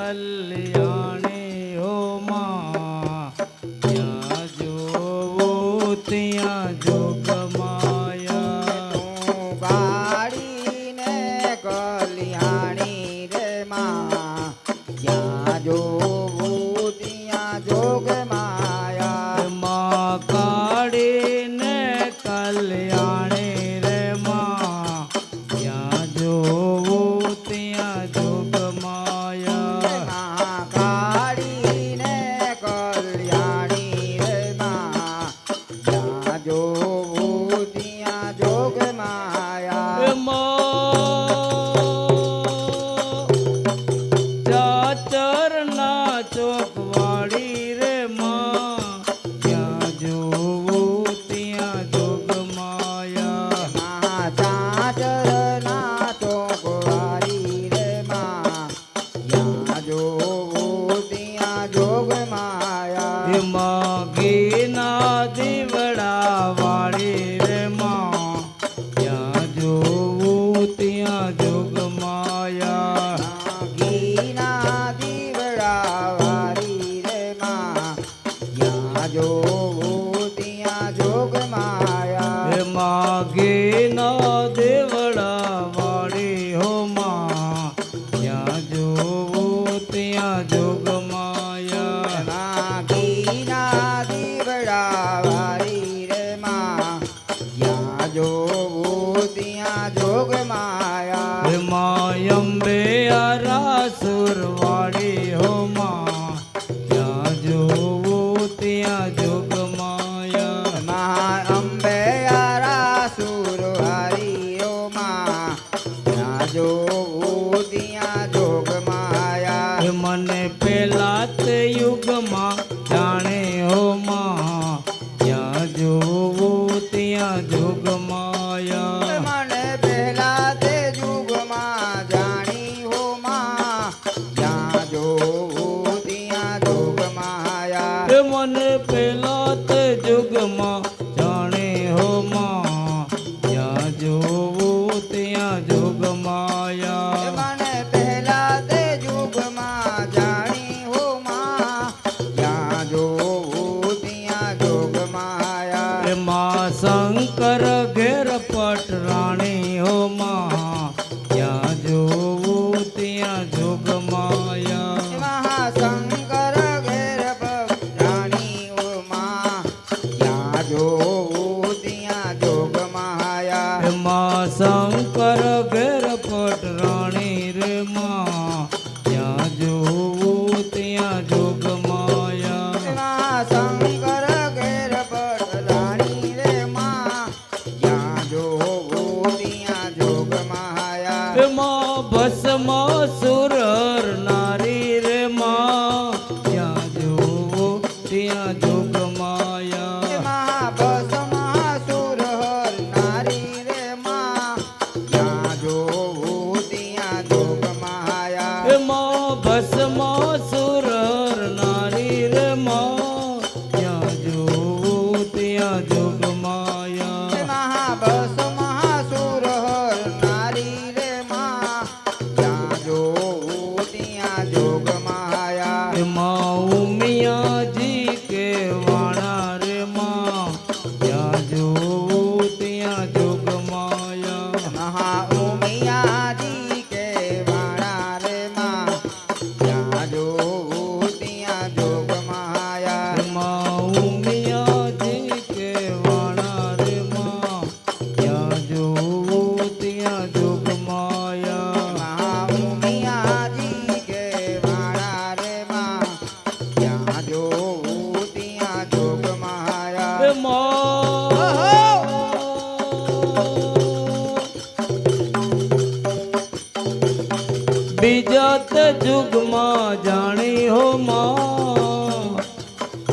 કલ્યાણી હો માં, જ્યાં જોવું ત્યાં જોગમાયા. તું ગાડીને કલ્યાણી રે માં, જ્યાં જોવું ત્યાં જોગ માયા. માં કાળીને કલ્યાણી રે માં, જ્યાં જોવું ત્યાં જોગમાયા. માં કાળીને કલ્યાણી રે માં, જ્યાં જોવું ત્યાં જોગ માયા. ચાચરના ચોકવાડી રે માં, જ્યાં જોવું ત્યાં જોગમાયા. માં ચાચરના ચોકવાડી રે માં, જ્યાં જોવું ત્યાં જોગ માયા. એમાં ઘીના દીવડા વાળી રે માં, જ્યાં જોવું ત્યાં જોગમાયા. ઘીના દીવડા વાળી રે માં, જ્યાં જોવું ત્યાં જોગ માયા. એમાં ઘીના દીવડા વાળી હો માં, જ્યાં જોવું ત્યાં જોગમાયા. માં ઘીના દીવડા વાળી રે માં, જ્યાં જોવું ત્યાં જોગ માયા. એમાં અંબે આરાસુર વાળી હો માં, જ્યાં જોવું ત્યાં જોગમાયા. માં અંબે આરાસુર વાળી ઓ માં, જ્યાં જોવું ત્યાં જોગ માયા. એ મને પેલા તે યુગમાં જાણે હો માં, જ્યાં જોવું ત્યાં જોગમાયા. મને પહેલા તે યુગમાં જાણી હો માં, જ્યાં જોવું ત્યાં જોગ માયા. એ મને પેલા તે યુગમાં જાણે હો માં, જ્યાં જોવું ત્યાં જોગમાયા. મને પહેલા તે યુગમાં જાણી હો માં, જ્યાં જોવું ત્યાં જોગ માયા. એમાં શંકર ઘેર પટરાણી હો માં, જ્યાં જોવું ત્યાં જોગમાયા. મહાશંકર ઘેર રાણી ઓ માં, જ્યાં જોવું ત્યાં જોગ માયા. એમાં શંકર ઘેર પટરાણી રે માં, જ્યાં જોવું ત્યાં જોગમાયા. મહાશંકર ઘેર રાણી રે માં, જ્યાં જોવું ત્યાં જોગ માયા. એમાં ભસ્માસુર નારી રે માં, જ્યાં જોવું ત્યાં જોગમાયા. મહાભસ્માસુર નારી રે માં, જ્યાં જોવું ત્યાં જોગ માયા. એમાં ભસ્માસુર નારી રે માં, જ્યાં જોવું ત્યાં જોગમાયા. મહાભસ્માસુર નારી રે માં, જ્યાં જોવું ત્યાં જોગ માયા. એમાં ઉમિયાજી કે વાણા રે માં, જ્યાં જોવું ત્યાં જોગમાયા. મહા ઉમિયાજી કે વાણા રે માં, જ્યાં જોવું ત્યાં જોગ માયા. એમાં ઉમિયાજી કે વાણા રે માં, જ્યાં જોવું ત્યાં જોગમાયા. મહા ઉમિયાજી કે વાણા રે માં, જ્યાં જોવું ત્યાં જોગ માયા. બીજા તે જુગમાં જાણી હો માં,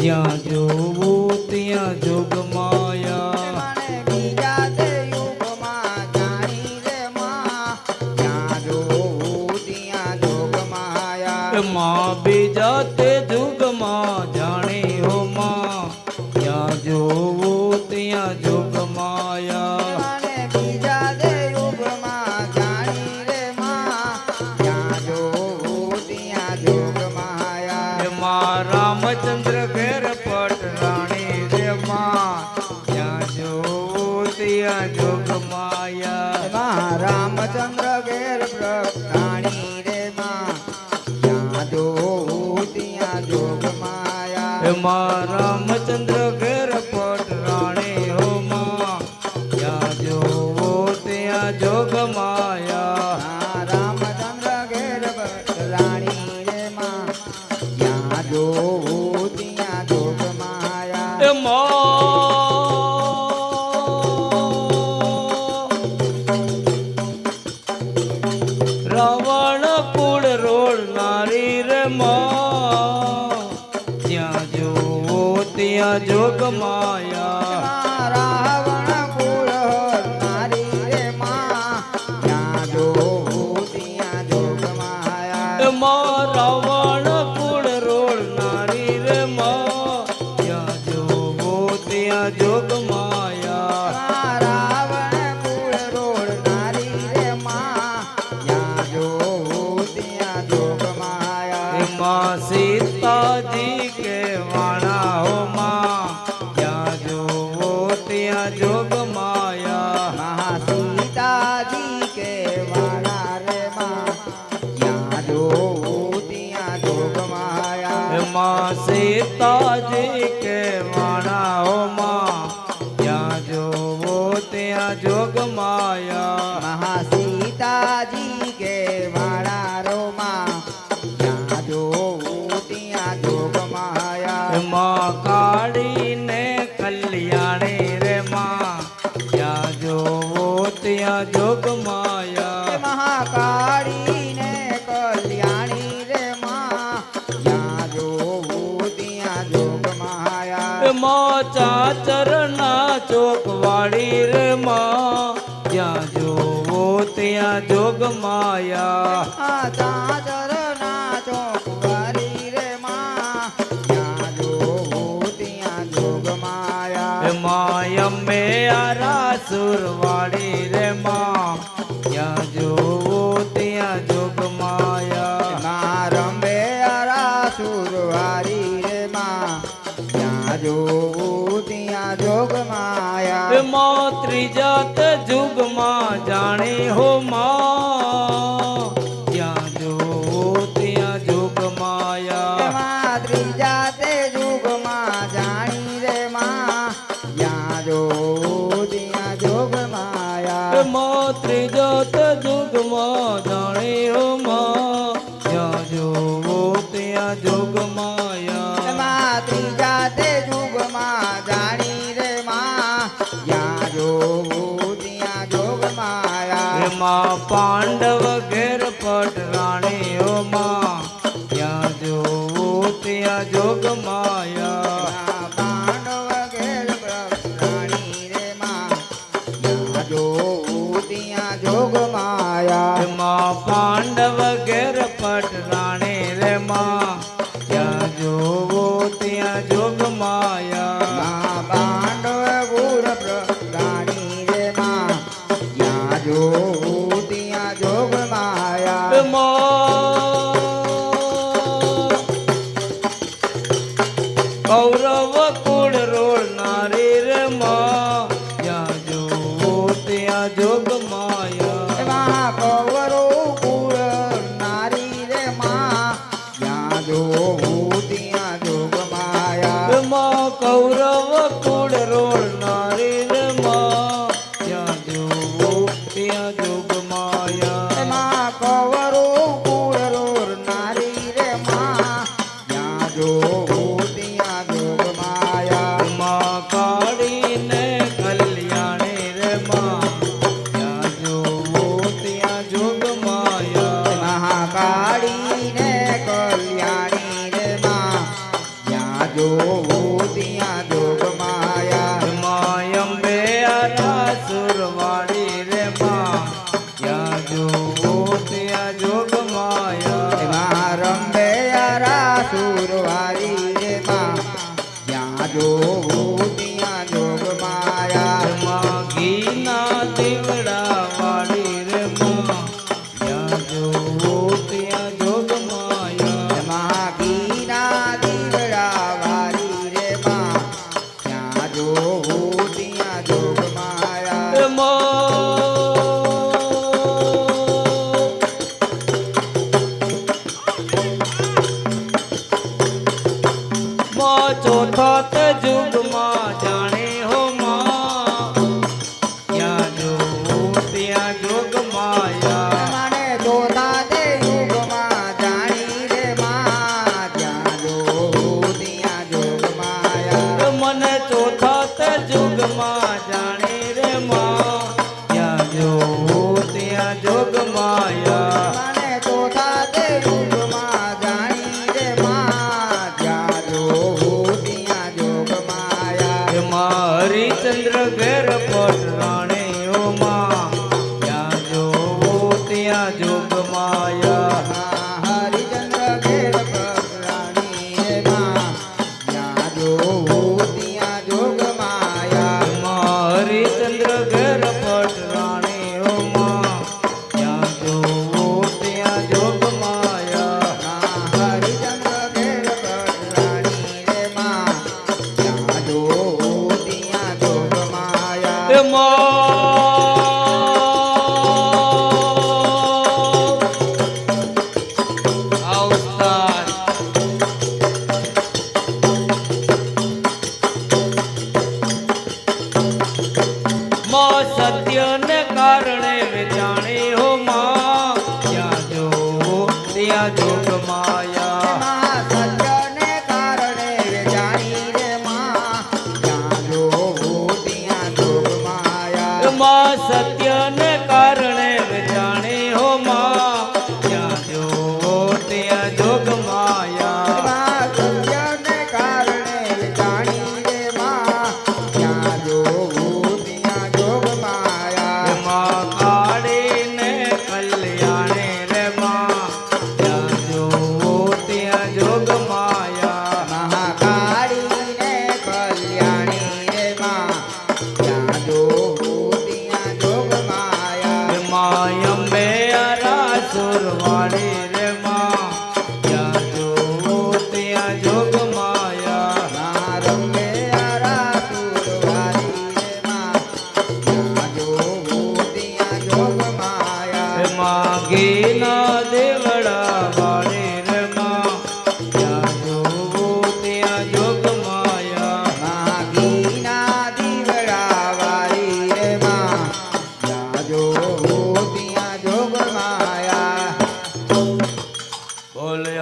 જ્યાં જોવું ત્યાં જોગમાયા. મને બીજા તે યુગમાં જાણી રે માં, જ્યાં જોવું ત્યાં જોગ માયા. માં બીજા તે જુગમાં જાણી હો માં, જ્યાં જોવું ત્યાં જોગમાયા. મને બીજા તે યુગમાં જાણી રે માં, જ્યાં જોવું ત્યાં જોગ એમાં રામચંદ્ર ઘેર પટરાણી હો માં જ્યાં જોવો ત્યાં જોગ માયા રામચંદ્ર ઘેર રાણી રે માં જ્યાં જોવું ત્યાં જોગ માયા રાવણ કુળ રોડ નારી રે માં જ્યાં જોવો ત્યાં જોગ માયા રાવણ કુળ નારી રે માં જ્યાં જોવું ત્યાં જોગ માયા એમાં રાવણ કુળ રોડ નારી રે માં જ્યાં જોવો ત્યાં જોગ માયા રાવણ કુળ રોડ નારી રે માં જ્યાં જોવું ત્યાં જોગ માયા એમાં સીતાજી કે વાણા હો માં જ્યાં જોવો ત્યાં જોગ માયા મહાસીતાજી કે વાળા રે માં જ્યાં જોવું ત્યાં જોગ માયા એમાં સીતાજી કે વાણા હો માં જ્યાં જોવો ત્યાં જોગ માયા મહાસીતાજી કે વાળા રો માં જ્યાં જોવું ત્યાં જોગ માયા એમાં કાળીને કલ્યાણી રે માં જ્યાં જોવો ત્યાં જોગ માયા મહાકાળી ને કલ્યાણી રે માં જ્યાં જોવું ત્યાં જોગ માયા એમાં ચાચરના ચોકવાડી રે માં જ્યાં જોવો ત્યાં જોગ માયા ચાચરના ચોકવારી રે માં જ્યાં જોવું ત્યાં જોગ માયા એમાં અમે આરાસુરવાડી રે માં જ્યાં જોવો ત્યાં જોગ માયા રંબે આરાસુરવારી રે માં જ્યાં જોવું ત્યાં જોગ માયા એમાં ત્રિજાત જુગમાં જાણે હો માં જ્યાં જોવો ત્યાં જોગ માયા એમાં ત્રીજા તે યુગમાં જાણી રે માં જ્યાં જોવું ત્યાં જોગ માયા એમાં ત્રિજાત જુગમાં જાણે હો માં જ્યાં જોવો ત્યાં જોગ માયા એમાં ત્રીજા તે યુગમાં જાણી રે માં જ્યાં જોવું ત્યાં જોગ માયા એમાં પાંડવ ઘેર પટરાણી હો માં જ્યાં જોવો ત્યાં જોગ માયા પાંડવ ઘેર રાણી રે માં જ્યાં જોવું ત્યાં જોગ માયા એમાં પાંડવ ઘેર પટરાણી રે માં જ્યાં જોવો ત્યાં જોગ માયા પાંડવ ગુર રાણી રે માં જ્યાં જોવું ત્યાં જોગ માયા કૌરવ કુળ રોડ નારી રે માં જ્યાં જોવો ત્યાં જોગ માયા એમાં કૌરવ કુળ નારી રે માં જ્યાં જોવું ત્યાં જોગ માયા એમાં કૌરવ કુળ રોડ નારી રે માં જ્યાં જોવો ત્યાં જોગ માયા એમાં કૌરવ કુળ રોડ નારી રે માં જ્યાં જોવું ત્યાં જોગ માયા એમાં કાળીને કલ્યાણી રે માં જ્યાં જોવો ત્યાં જોગ માયા મહાકાળી ને કલ્યાણી રે માં જ્યાં જોવું ત્યાં જોગ માયા એમાં અંબે આરાસુરવાડી રે માં જ્યાં જોવો ત્યાં જોગ માયા એમાં રંબે આરાસુરવારી રે માં જ્યાં જોવું ત્યાં જોગ માયા એમાં ઘીના દીવડા વાળી રે માં જ્યાં જોવો ત્યાં જોગ માયા ચોથો તે જુગમાં જાણે હો માં ત્યાં જોવું ત્યાં જોગ માયા મને જોતા તે યુગમાં જાણી રે માં ત્યાં જોવું ત્યાં જોગ માયા મને ચોથા તે જુગમાં જાણે રે માં ત્યાં જોવું ત્યાં જોગ માયા મને જોતા તે યુગમાં જાણી રે માં ત્યાં જોવું ત્યાં જોગ માયા એમાં હરિચંદ્ર ઘેર પટરાણે ઓ માં ત્યાં જોવું ત્યાં જોગ માયા હરિચંદ્ર ઘેર પરાણી રે માં ત્યાં જોવું ત્યાં જોગ માયા એમાં હરિચંદ્ર ઘેર પટરાણે ઓ માં ત્યાં જોવું ત્યાં જોગ માયા હરિચંદ્ર ઘેર પરાણી રે માં ત્યાં જોવું ત્યાં જોગ માયા સત્ય ને કારણે વેચાણે હો માં ત્યાં જો ત્યાં જોગ માયા સત્યને કારણે જાણી રે માં ત્યાં જોવું ત્યાં જોગ માયા માં સત્ય ને કારણે વેચાણે હો માં ત્યાં જો ત્યાં જોગ માયા સત્યને કારણે જાણી રે માં ત્યાં જોવું ત્યાં જોગ માયા એમાં કાળીને કલ્યાણે રે માં ત્યાં જો ત્યાં જોગ માયા મહાકાળીને કલ્યાણી રે માં ત્યાં જોવું ત્યાં જોગ માયા એમાં અંબે સુરવાળી રે માં ત્યાં જો ત્યાં જોગ માયા રંગે આરાતુરવારી રે માં ત્યાં જોવું ત્યાં જોગ માયા એમાં ઘીના દેવડા વાળી રે માં ત્યાં જો ત્યાં જોગ માયા માગીના દીવડા વાળી રે માં ત્યાં જોવું ત્યાં જોગ માયા બોલ્યો